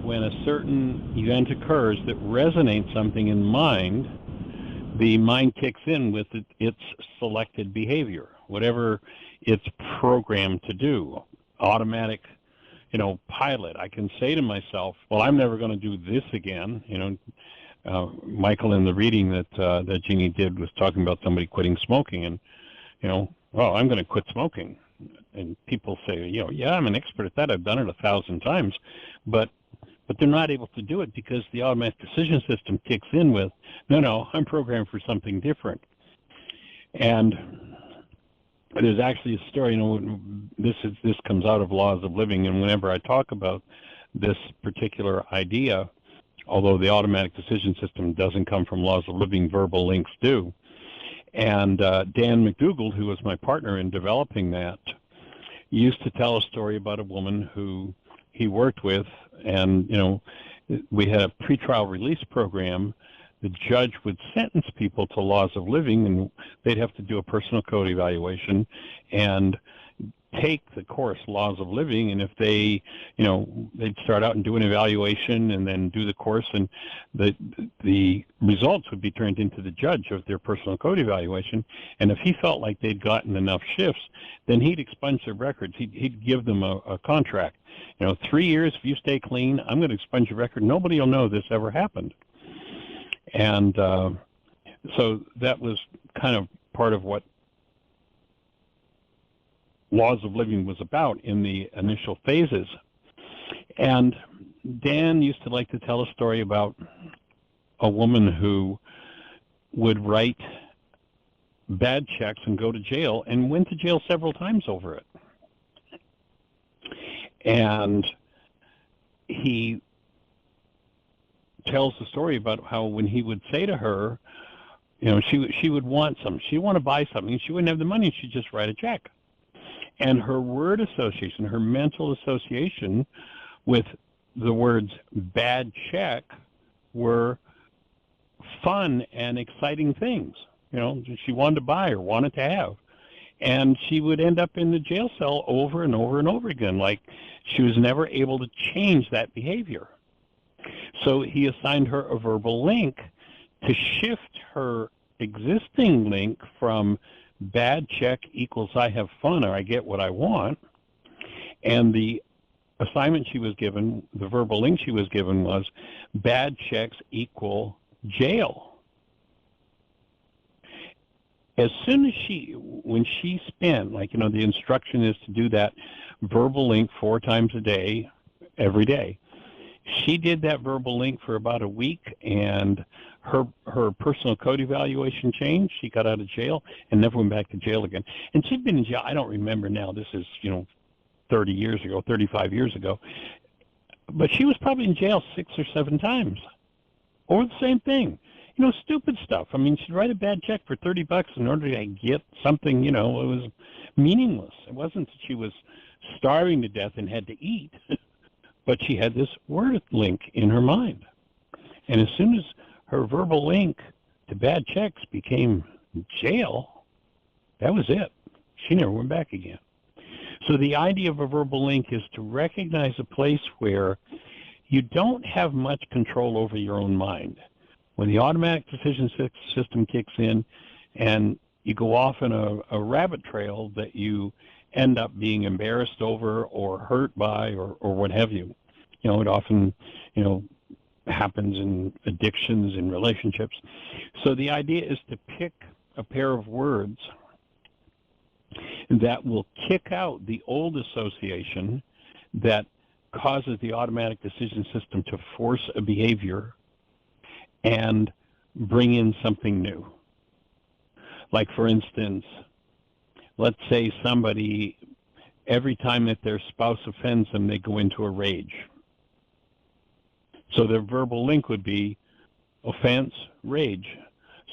S2: when a certain event occurs that resonates something in mind, the mind kicks in with its selected behavior, whatever it's programmed to do. Automatic, pilot. I can say to myself, well, I'm never going to do this again. Michael, in the reading that Jeanie did, was talking about somebody quitting smoking, and well, I'm going to quit smoking. And people say, yeah, I'm an expert at that. I've done it 1,000 times. But But they're not able to do it because the automatic decision system kicks in with, no, I'm programmed for something different. And there's actually a story, this comes out of laws of living, and whenever I talk about this particular idea, although the automatic decision system doesn't come from laws of living, verbal links do. And Dan McDougall, who was my partner in developing that, used to tell a story about a woman who he worked with, and we had a pretrial release program. The judge would sentence people to laws of living, and they'd have to do a personal code evaluation and take the course laws of living. And if they they'd start out and do an evaluation and then do the course, and the results would be turned into the judge of their personal code evaluation. And if he felt like they'd gotten enough shifts, then he'd expunge their records. He'd give them a contract. 3 years, if you stay clean, I'm going to expunge your record. Nobody will know this ever happened. And so that was kind of part of what laws of living was about in the initial phases. And Dan used to like to tell a story about a woman who would write bad checks and go to jail, and went to jail several times over it. And he tells the story about how when he would say to her, she would want something. She'd want to buy something. She wouldn't have the money. She'd just write a check. And her word association, her mental association with the words bad check were fun and exciting things, she wanted to buy or wanted to have. And she would end up in the jail cell over and over and over again, like she was never able to change that behavior. So he assigned her a verbal link to shift her existing link from bad check equals I have fun or I get what I want. And the assignment she was given, the verbal link she was given, was bad checks equal jail. As soon as when she spent, the instruction is to do that verbal link 4 times a day, every day. She did that verbal link for about a week, and her personal code evaluation changed. She got out of jail and never went back to jail again. And she'd been in jail, I don't remember now, this is, 30 years ago, 35 years ago. But she was probably in jail 6 or 7 times over the same thing. Stupid stuff. I mean, she'd write a bad check for $30 in order to get something, it was meaningless. It wasn't that she was starving to death and had to eat, but she had this word link in her mind. And as soon as her verbal link to bad checks became jail, that was it. She never went back again. So the idea of a verbal link is to recognize a place where you don't have much control over your own mind. When the automatic decision system kicks in and you go off in a rabbit trail that you end up being embarrassed over or hurt by or what have you. It often, happens in addictions, in relationships. So the idea is to pick a pair of words that will kick out the old association that causes the automatic decision system to force a behavior and bring in something new. Like, for instance, let's say somebody, every time that their spouse offends them, they go into a rage. So their verbal link would be offense, rage.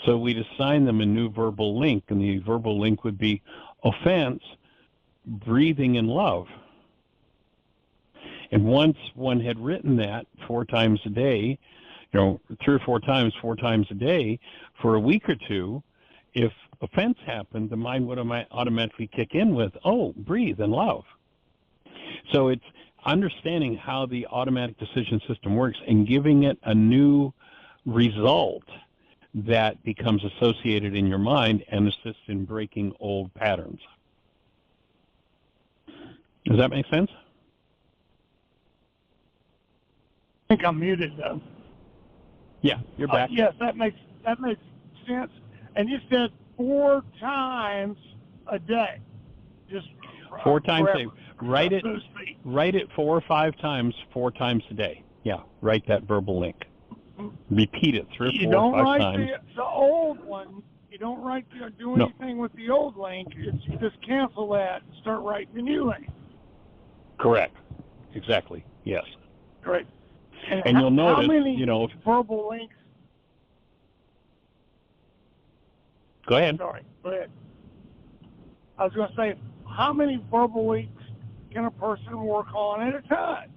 S2: So we'd assign them a new verbal link, and the verbal link would be offense, breathing in love. And once one had written that 4 times a day, 3 or 4 times a day, for a week or two, if offense happened, the mind would automatically kick in with, breathe and love. So it's understanding how the automatic decision system works and giving it a new result that becomes associated in your mind and assists in breaking old patterns. Does that make sense?
S3: I think I'm muted, though.
S2: Yeah, you're back.
S3: Yes, that makes sense. And you said 4 times a day. Just
S2: 4 times a day.
S3: forever.
S2: Write it 4 or 5 times, 4 times a day. Yeah, write that verbal link. Repeat it 3 or 4 or 5 times.
S3: You don't write the old one. You don't do anything with the old link. You just cancel that and start writing the new link.
S2: Correct. Exactly. Yes.
S3: Great.
S2: And you'll notice,
S3: how many verbal links?
S2: Go ahead.
S3: Sorry. Go ahead. I was going to say, how many verbal links can a person work on at a time?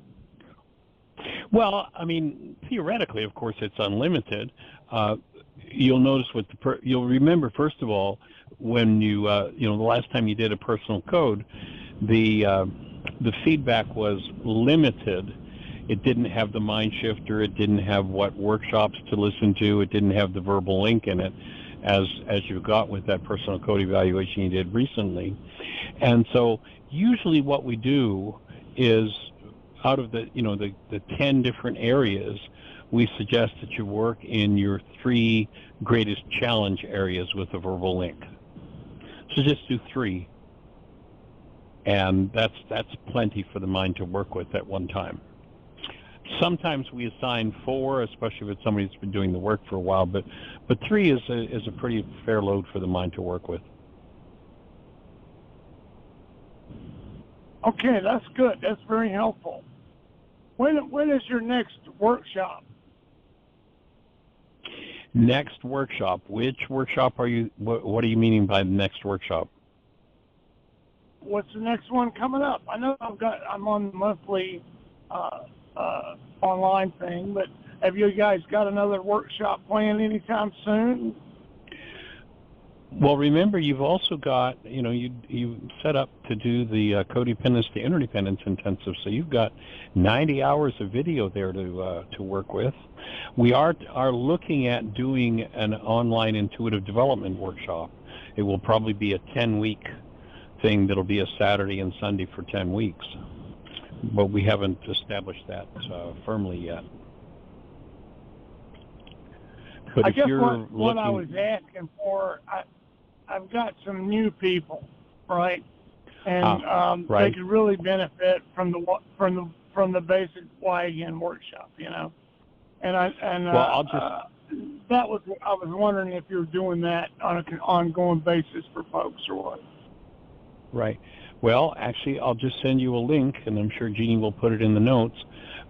S2: Well, I mean, theoretically, of course, it's unlimited. You'll notice you'll remember, first of all, when the last time you did a personal code, the feedback was limited. It didn't have the MindShifter. It didn't have what workshops to listen to. It didn't have the verbal link in it, as you got with that personal code evaluation you did recently. And so usually what we do is, out of the 10 different areas, we suggest that you work in your 3 greatest challenge areas with a verbal link. So just do 3, and that's plenty for the mind to work with at one time. Sometimes we assign 4, especially if it's somebody that's been doing the work for a while, but 3 is a pretty fair load for the mind to work with.
S3: Okay, that's good. That's very helpful. When is your next workshop?
S2: Next workshop. Which workshop are you? What are you meaning by the next workshop?
S3: What's the next one coming up? I know I'm on the monthly online thing, but have you guys got another workshop planned anytime soon?
S2: Well, remember, you've also got, you set up to do the codependence to interdependence intensive, so you've got 90 hours of video there to work with. We are looking at doing an online intuitive development workshop. It will probably be a 10-week thing that'll be a Saturday and Sunday for 10 weeks, but we haven't established that firmly yet. But
S3: I guess what I was asking for, I've got some new people, right? And
S2: right.
S3: They could really benefit from the basic why again workshop, And I was wondering if you're doing that on an ongoing basis for folks or what.
S2: Right. Well, actually, I'll just send you a link, and I'm sure Jeanie will put it in the notes.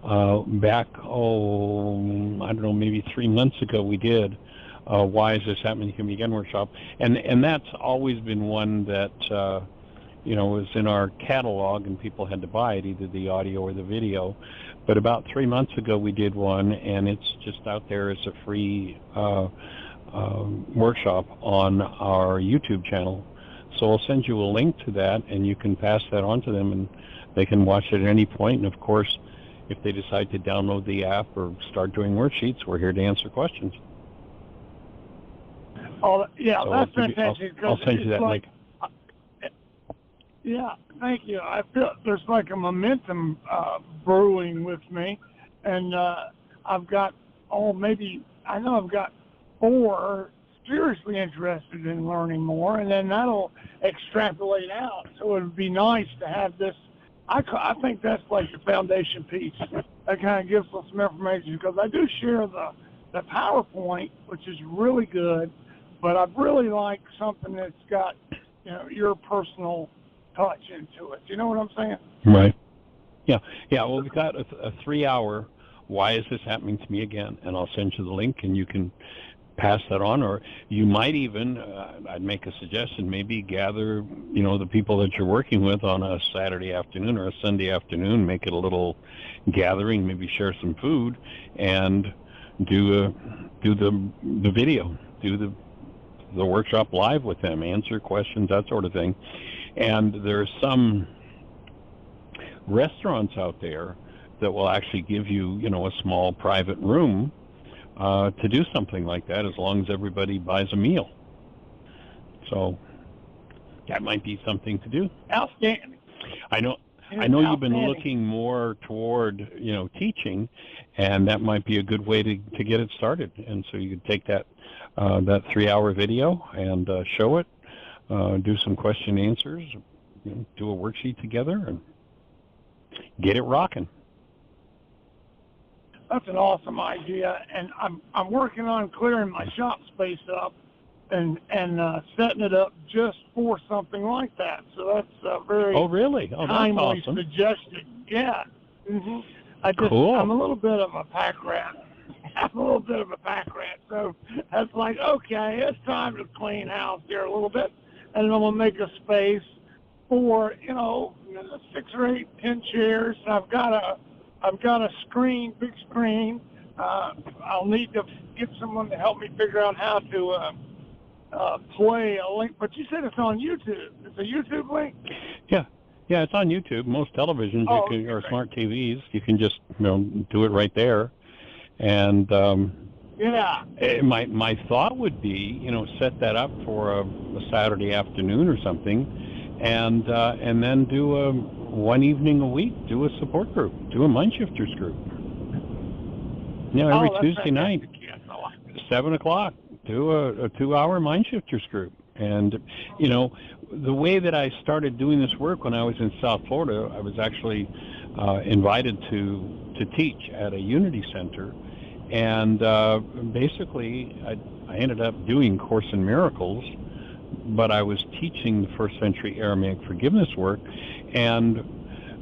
S2: Back, I don't know, maybe 3 months ago we did Why Is This Happening to Me Again workshop. And that's always been one that, was in our catalog and people had to buy it, either the audio or the video. But about 3 months ago we did one, and it's just out there as a free workshop on our YouTube channel. So I'll send you a link to that, and you can pass that on to them, and they can watch it at any point. And of course, if they decide to download the app or start doing worksheets, we're here to answer questions.
S3: Oh, yeah, so that's
S2: fantastic. I'll send you that link.
S3: Yeah, thank you. I feel there's like a momentum brewing with me, and I've got I know I've got 4 seriously interested in learning more, and then that'll extrapolate out. So it would be nice to have this. I think that's like the foundation piece that kind of gives us some information, because I do share the PowerPoint, which is really good, but I'd really like something that's got your personal touch into it. You know what I'm saying?
S2: Right. Yeah. Well, we've got a 3-hour Why Is This Happening to Me Again, and I'll send you the link, and you can pass that on, or you might even, I'd make a suggestion, maybe gather, the people that you're working with on a Saturday afternoon or a Sunday afternoon, make it a little gathering, maybe share some food, and do the video, do the workshop live with them, answer questions, that sort of thing. And there's some restaurants out there that will actually give you, a small private room to do something like that, as long as everybody buys a meal. So that might be something to do.
S3: Outstanding.
S2: I know you've been looking more toward, teaching, and that might be a good way to get it started. And so you could take that 3-hour video and show it, do some question and answers, do a worksheet together, and get it rocking.
S3: That's an awesome idea, and I'm working on clearing my shop space up and setting it up just for something like that. So that's a very
S2: really? Oh,
S3: timely
S2: that's awesome.
S3: suggestion. Yeah. Mm-hmm.
S2: Cool.
S3: I'm a little bit of a pack rat. So that's like, okay, it's time to clean house here a little bit, and I'm gonna make a space for 6 or 8, 10 chairs. I've got a screen, big screen. I'll need to get someone to help me figure out how to play a link. But you said it's on YouTube. It's a YouTube link?
S2: Yeah, it's on YouTube. Most televisions or smart TVs, you can just do it right there. And my thought would be, set that up for a Saturday afternoon or something, and then do one evening a week, do a support group, do a MindShifters group. Every Tuesday night, 7 o'clock, do a 2-hour MindShifters group. And, the way that I started doing this work when I was in South Florida, I was actually invited to teach at a Unity Center. And basically, I ended up doing Course in Miracles, but I was teaching the first century Aramaic forgiveness work. And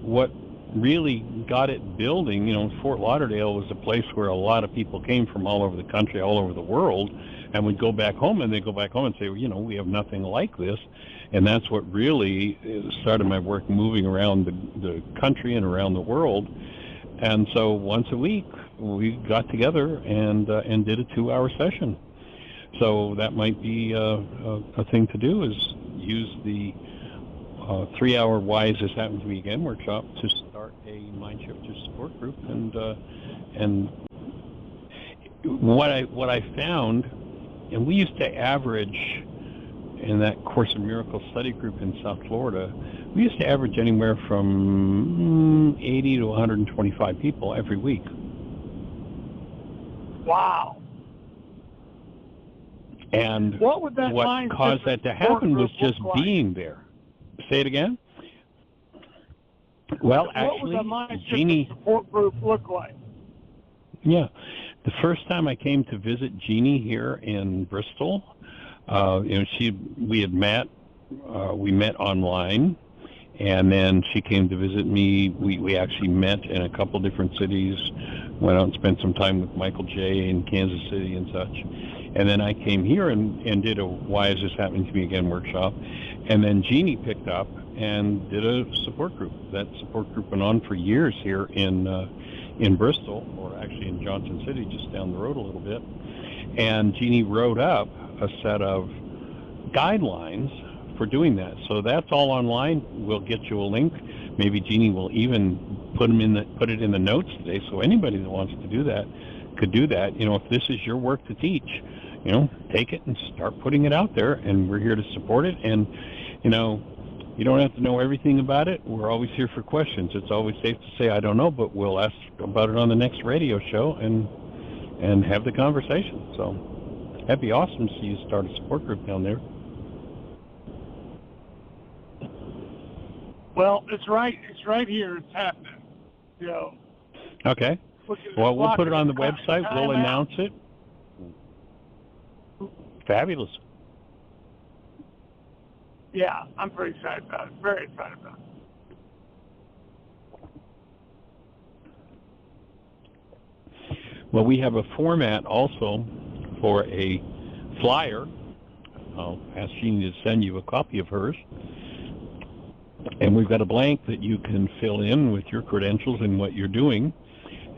S2: what really got it building, Fort Lauderdale was a place where a lot of people came from all over the country, all over the world, and would go back home, and they'd go back home and say, we have nothing like this. And that's what really started my work moving around the country and around the world. And so once a week, we got together and did a 2-hour session. So that might be a thing to do, is use the 3-hour Why Is This Happening to Me Again workshop to start a MindShifters support group. And what I found, and we used to average in that Course in Miracles study group in South Florida, we used to average anywhere from 80 to 125 people every week.
S3: Wow.
S2: And what caused that to happen was just being there. Say it again? Well, actually,
S3: what would the
S2: Jeanie
S3: support group look like?
S2: Yeah. The first time I came to visit Jeanie here in Bristol, we met online, and then she came to visit me. We actually met in a couple different cities, went out and spent some time with Michael J. in Kansas City and such. And then I came here and did a Why Is This Happening to Me Again workshop. And then Jeanie picked up and did a support group. That support group went on for years here in Bristol, or actually in Johnson City, just down the road a little bit. And Jeanie wrote up a set of guidelines for doing that. So that's all online. We'll get you a link. Maybe Jeanie will even put it in the notes today, so anybody that wants to do that could do that. If this is your work to teach, take it and start putting it out there, and we're here to support it. And you don't have to know everything about it. We're always here for questions. It's always safe to say I don't know, but we'll ask about it on the next radio show and have the conversation. So that'd be awesome to see you start a support group down there.
S3: Well, it's right here. It's happening.
S2: Okay. Well, we'll put it on the website. We'll announce it. Fabulous.
S3: Yeah, I'm pretty excited about it. Very excited about it.
S2: Well, we have a format also for a flyer. I'll ask Jeanie to send you a copy of hers. And we've got a blank that you can fill in with your credentials and what you're doing.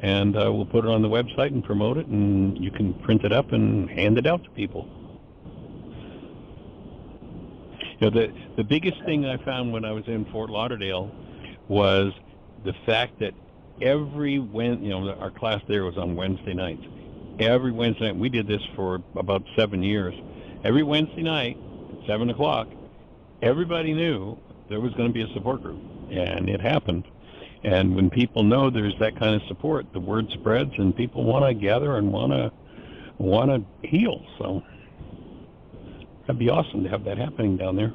S2: And we'll put it on the website and promote it, and you can print it up and hand it out to people. The biggest thing I found when I was in Fort Lauderdale was the fact that our class there was on Wednesday nights. Every Wednesday night, we did this for about 7 years. Every Wednesday night at 7 o'clock, everybody knew there was going to be a support group, and it happened. And when people know there's that kind of support, the word spreads, and people want to gather and want to heal. So that'd be awesome to have that happening down there.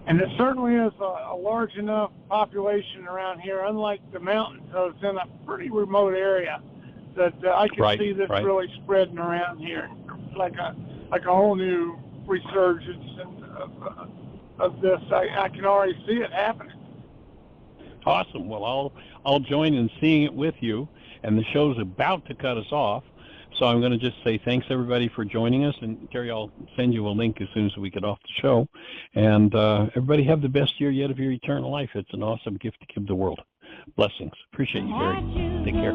S3: And it certainly is a large enough population around here, unlike the mountains. So it's in a pretty remote area that I can see this really spreading around here, like a whole new resurgence of this. I can already see it happening.
S2: Awesome. Well, I'll join in seeing it with you, and the show's about to cut us off. So I'm going to just say thanks, everybody, for joining us. And, Terry, I'll send you a link as soon as we get off the show. And everybody have the best year yet of your eternal life. It's an awesome gift to give the world. Blessings. Appreciate you, Terry. Take care.